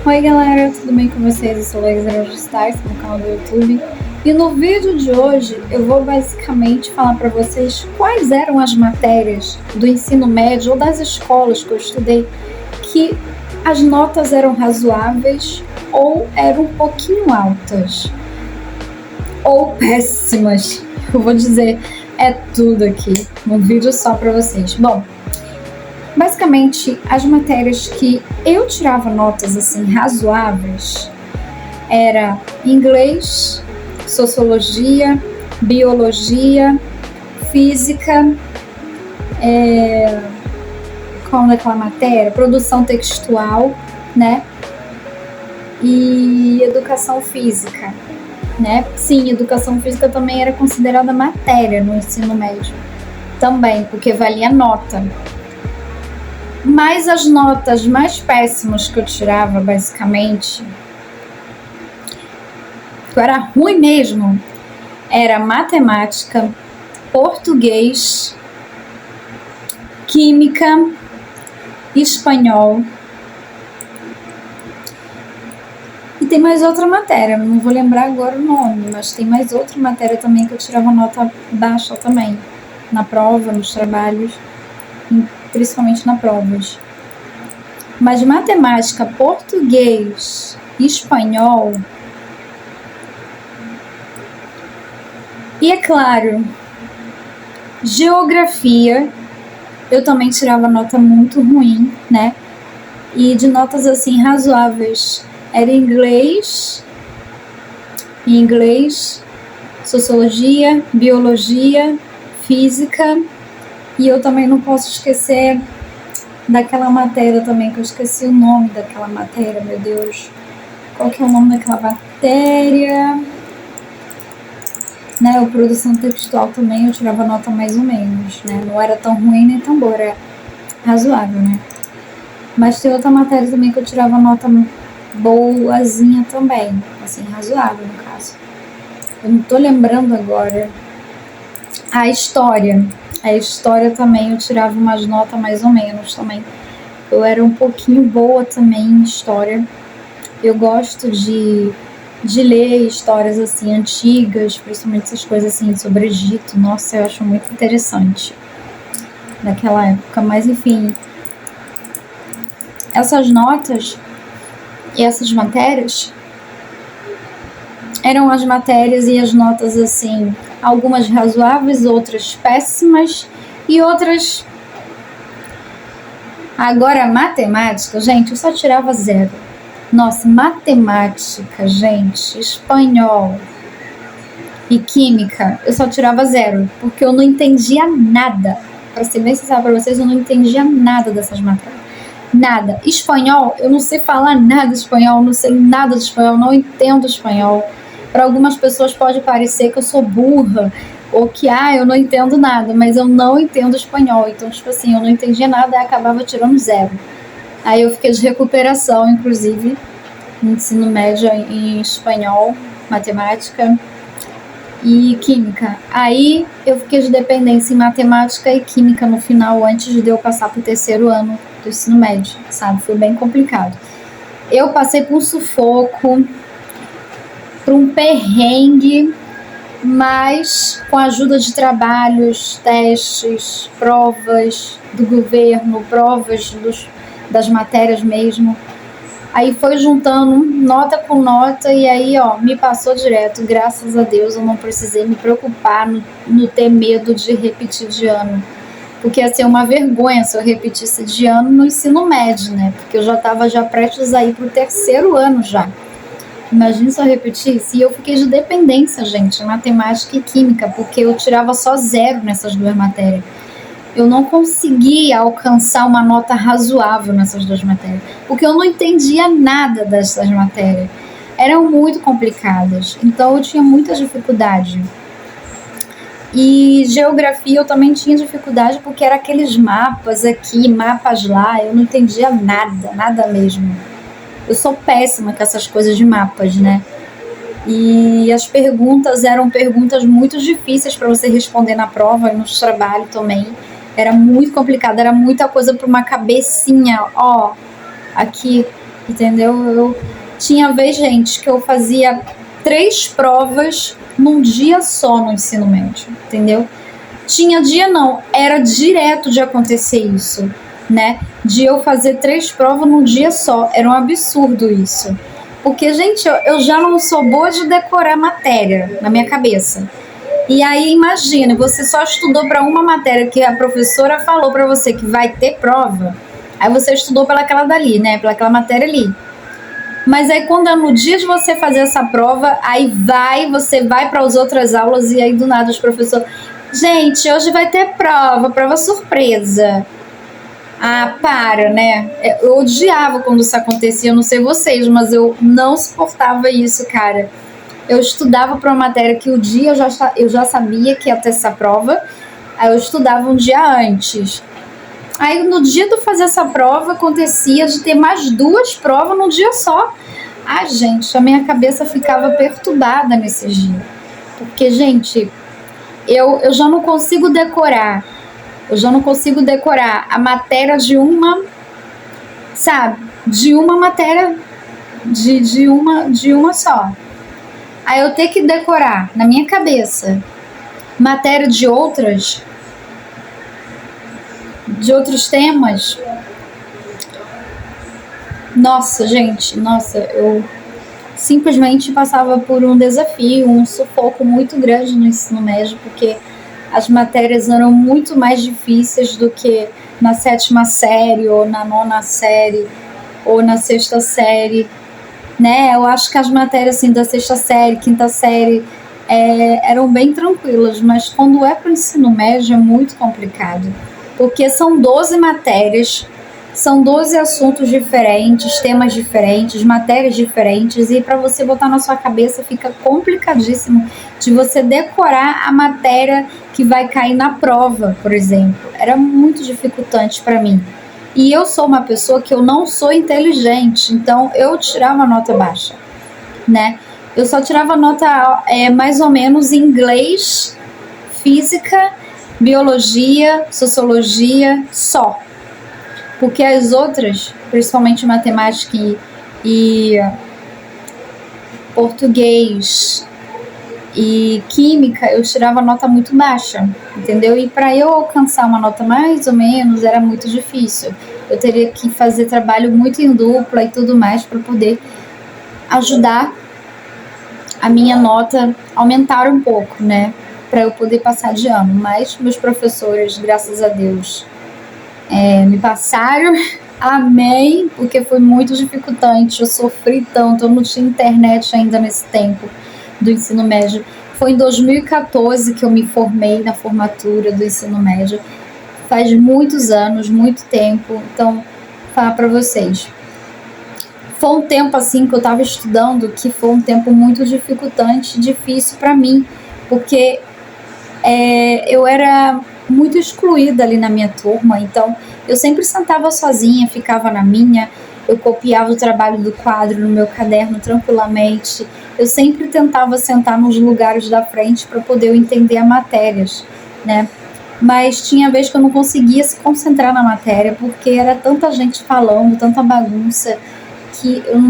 Oi galera, tudo bem com vocês? Eu sou Alexandra Stars, no canal do YouTube. E no vídeo de hoje eu vou basicamente falar para vocês quais eram as matérias do ensino médio ou das escolas que eu estudei que as notas eram razoáveis ou eram um pouquinho altas ou péssimas. Eu vou dizer tudo aqui num vídeo só para vocês. Bom, basicamente, as matérias que eu tirava notas assim razoáveis era inglês, sociologia, biologia, física, qual é aquela matéria? Produção textual, né? E educação física, né? Sim, educação física também era considerada matéria no ensino médio, também, porque valia nota. Mas as notas mais péssimas que eu tirava, basicamente, que era ruim mesmo, era matemática, português, química, espanhol. E tem mais outra matéria, não vou lembrar agora o nome, mas tem mais outra matéria também que eu tirava nota baixa também, na prova, nos trabalhos, principalmente na provas. Mas matemática, português e espanhol, e é claro, geografia, eu também tirava nota muito ruim, né? E de notas assim razoáveis era inglês, sociologia, biologia, física. E eu também não posso esquecer daquela matéria também, que eu esqueci o nome daquela matéria, meu Deus. Qual que é o nome daquela matéria? Né, a produção textual também eu tirava nota mais ou menos, né? Não era tão ruim nem tão boa, era razoável, né? Mas tem outra matéria também que eu tirava nota boazinha também, assim, razoável no caso. Eu não tô lembrando agora. A história também eu tirava umas notas mais ou menos também. Eu era um pouquinho boa também em história. Eu gosto de ler histórias assim antigas, principalmente essas coisas assim sobre Egito. Nossa, eu acho muito interessante daquela época. Mas enfim, essas notas e essas matérias eram as matérias e as notas assim, algumas razoáveis, outras péssimas e outras... Agora, matemática, gente, eu só tirava 0. Nossa, matemática, gente, espanhol e química, eu só tirava 0, porque eu não entendia nada. Para ser bem sincera para vocês, eu não entendia nada dessas matérias. Nada. Espanhol, eu não sei falar nada de espanhol, não sei nada de espanhol, não entendo espanhol. Para algumas pessoas pode parecer que eu sou burra, ou que, eu não entendo nada, mas eu não entendo espanhol. Então, tipo assim, eu não entendia nada e acabava tirando 0. Aí eu fiquei de recuperação, inclusive, no ensino médio em espanhol, matemática e química. Aí eu fiquei de dependência em matemática e química no final, antes de eu passar para o 3º ano do ensino médio, sabe? Foi bem complicado. Eu passei por um sufoco, por um perrengue, mas com a ajuda de trabalhos, testes, provas do governo, provas das matérias mesmo. Aí foi juntando nota com nota e aí, me passou direto. Graças a Deus eu não precisei me preocupar no ter medo de repetir de ano. Porque ia ser uma vergonha se eu repetisse de ano no ensino médio, né? Porque eu já estava prestes a ir para o 3º ano já. Imagina se eu repetisse. E eu fiquei de dependência, gente, matemática e química, porque eu tirava só 0 nessas 2 matérias. Eu não conseguia alcançar uma nota razoável nessas 2 matérias, porque eu não entendia nada dessas matérias. Eram muito complicadas, então eu tinha muita dificuldade. E geografia eu também tinha dificuldade, porque era aqueles mapas aqui, mapas lá, eu não entendia nada mesmo. Eu sou péssima com essas coisas de mapas, né? E as perguntas eram perguntas muito difíceis para você responder na prova e nos trabalhos também. Era muito complicado, era muita coisa para uma cabecinha, aqui entendeu? Eu tinha vez, gente, que eu fazia 3 provas num dia só no ensino médio, entendeu? Tinha dia não, era direto de acontecer isso, né? De eu fazer 3 provas num dia só, era um absurdo isso. Porque, gente, eu já não sou boa de decorar matéria na minha cabeça. E aí, imagina, você só estudou para uma matéria que a professora falou para você que vai ter prova, aí você estudou pelaquela dali, né? Pelaquela matéria ali. Mas aí, quando é no dia de você fazer essa prova, aí você vai para as outras aulas e aí do nada os professores... Gente, hoje vai ter prova surpresa. Ah, para, né? Eu odiava quando isso acontecia, eu não sei vocês, mas eu não suportava isso, cara. Eu estudava para uma matéria que o dia eu já sabia que ia ter essa prova, aí eu estudava um dia antes. Aí no dia de fazer essa prova, acontecia de ter mais 2 provas num dia só. Ah, gente, a minha cabeça ficava perturbada nesse dia. Porque, gente, eu já não consigo decorar. Eu já não consigo decorar a matéria de uma, sabe? De uma matéria, de uma só. Aí eu ter que decorar na minha cabeça matéria de outros temas. Nossa, gente, eu simplesmente passava por um desafio, um sufoco muito grande no ensino médio, porque as matérias eram muito mais difíceis do que na 7ª série, ou na 9ª série, ou na 6ª série, né? Eu acho que as matérias assim, da 6ª série, 5ª série, eram bem tranquilas, mas quando é para o ensino médio é muito complicado, porque são 12 matérias, são 12 assuntos diferentes, temas diferentes, matérias diferentes, e para você botar na sua cabeça fica complicadíssimo de você decorar a matéria que vai cair na prova, por exemplo. Era muito dificultante para mim. E eu sou uma pessoa que eu não sou inteligente, então eu tirava nota baixa, né? Eu só tirava nota mais ou menos em inglês, física, biologia, sociologia, só. Porque as outras, principalmente matemática e português e química, eu tirava nota muito baixa, entendeu? E para eu alcançar uma nota mais ou menos era muito difícil. Eu teria que fazer trabalho muito em dupla e tudo mais para poder ajudar a minha nota aumentar um pouco, né? Para eu poder passar de ano. Mas meus professores, graças a Deus, me passaram. Amém, porque foi muito dificultante. Eu sofri tanto, eu não tinha internet ainda nesse tempo do ensino médio. Foi em 2014 que eu me formei na formatura do ensino médio. Faz muitos anos, muito tempo. Então, vou falar para vocês. Foi um tempo assim que eu estava estudando, que foi um tempo muito dificultante, difícil para mim, porque eu era muito excluída ali na minha turma, então eu sempre sentava sozinha, ficava na minha, eu copiava o trabalho do quadro no meu caderno tranquilamente, eu sempre tentava sentar nos lugares da frente para poder entender as matérias, né? Mas tinha vez que eu não conseguia se concentrar na matéria, porque era tanta gente falando, tanta bagunça, que eu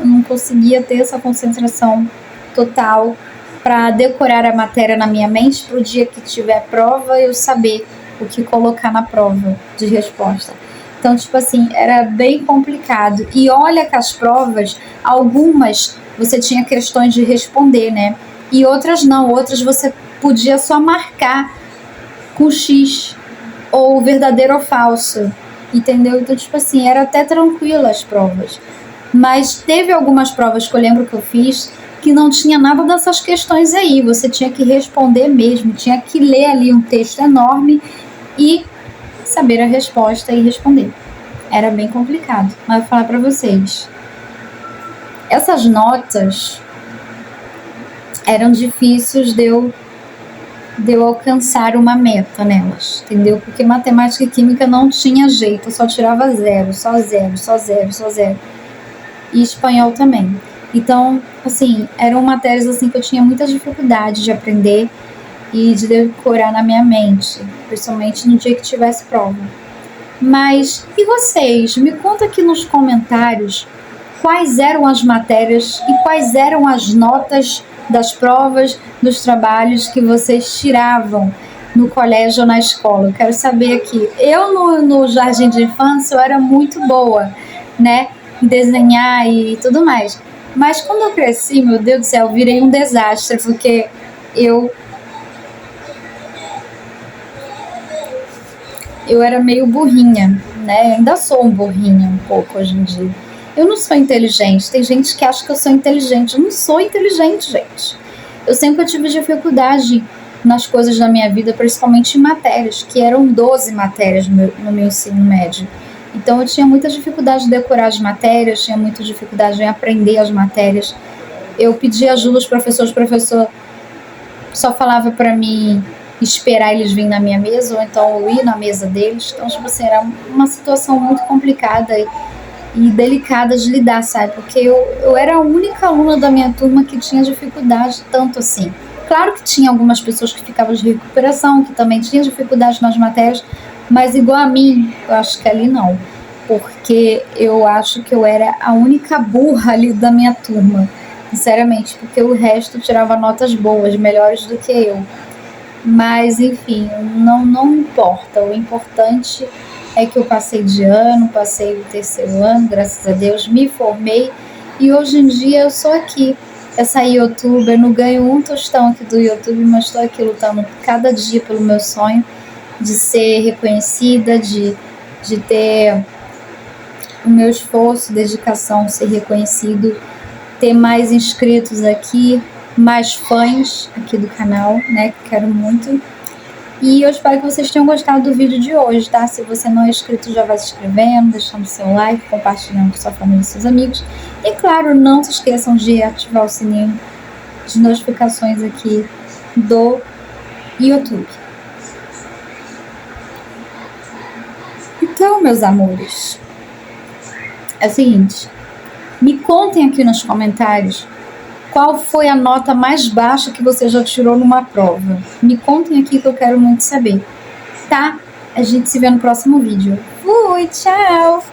não conseguia ter essa concentração total para decorar a matéria na minha mente para o dia que tiver prova eu saber o que colocar na prova de resposta. Então, tipo assim, era bem complicado. E olha que as provas, algumas você tinha questões de responder, né? E outras não, outras você podia só marcar com X, ou verdadeiro ou falso, entendeu? Então, tipo assim, era até tranquilo as provas. Mas teve algumas provas que eu lembro que eu fiz que não tinha nada dessas questões aí. Você tinha que responder mesmo, tinha que ler ali um texto enorme e saber a resposta e responder. Era bem complicado, mas vou falar para vocês. Essas notas eram difíceis de eu alcançar uma meta nelas, entendeu? Porque matemática e química não tinha jeito, eu só tirava 0, só 0, só 0, só 0. E espanhol também. Então, assim, eram matérias assim que eu tinha muita dificuldade de aprender e de decorar na minha mente, principalmente no dia que tivesse prova. Mas, e vocês? Me conta aqui nos comentários quais eram as matérias e quais eram as notas das provas, dos trabalhos que vocês tiravam no colégio ou na escola. Eu quero saber aqui. Eu no jardim de infância eu era muito boa, né, em desenhar e tudo mais. Mas quando eu cresci, meu Deus do céu, eu virei um desastre, porque eu era meio burrinha, né? Ainda sou um burrinha um pouco hoje em dia. Eu não sou inteligente. Tem gente que acha que eu sou inteligente. Eu não sou inteligente, gente. Eu sempre tive dificuldade nas coisas da minha vida, principalmente em matérias, que eram 12 matérias no meu ensino médio. Então eu tinha muita dificuldade de decorar as matérias, tinha muita dificuldade em aprender as matérias. Eu pedia ajuda aos professores, o professor só falava para mim esperar eles virem na minha mesa, ou então eu ir na mesa deles. Então, tipo assim, era uma situação muito complicada e delicada de lidar, sabe? Porque eu era a única aluna da minha turma que tinha dificuldade tanto assim. Claro que tinha algumas pessoas que ficavam de recuperação, que também tinham dificuldade nas matérias, mas igual a mim, eu acho que ali não. Porque eu acho que eu era a única burra ali da minha turma, sinceramente, porque o resto tirava notas boas, melhores do que eu. Mas, enfim, não importa. O importante é que eu passei de ano, passei o terceiro ano, graças a Deus, me formei. E hoje em dia eu sou aqui, essa youtuber, não ganho um tostão aqui do YouTube, mas estou aqui lutando cada dia pelo meu sonho de ser reconhecida, de ter o meu esforço, dedicação ser reconhecido, ter mais inscritos aqui, mais fãs aqui do canal, né, que quero muito. E eu espero que vocês tenham gostado do vídeo de hoje, tá? Se você não é inscrito, já vai se inscrevendo, deixando seu like, compartilhando com sua família e seus amigos. E claro, não se esqueçam de ativar o sininho de notificações aqui do YouTube. Então, meus amores, é o seguinte, me contem aqui nos comentários qual foi a nota mais baixa que você já tirou numa prova. Me contem aqui que eu quero muito saber, tá? A gente se vê no próximo vídeo. Fui, tchau!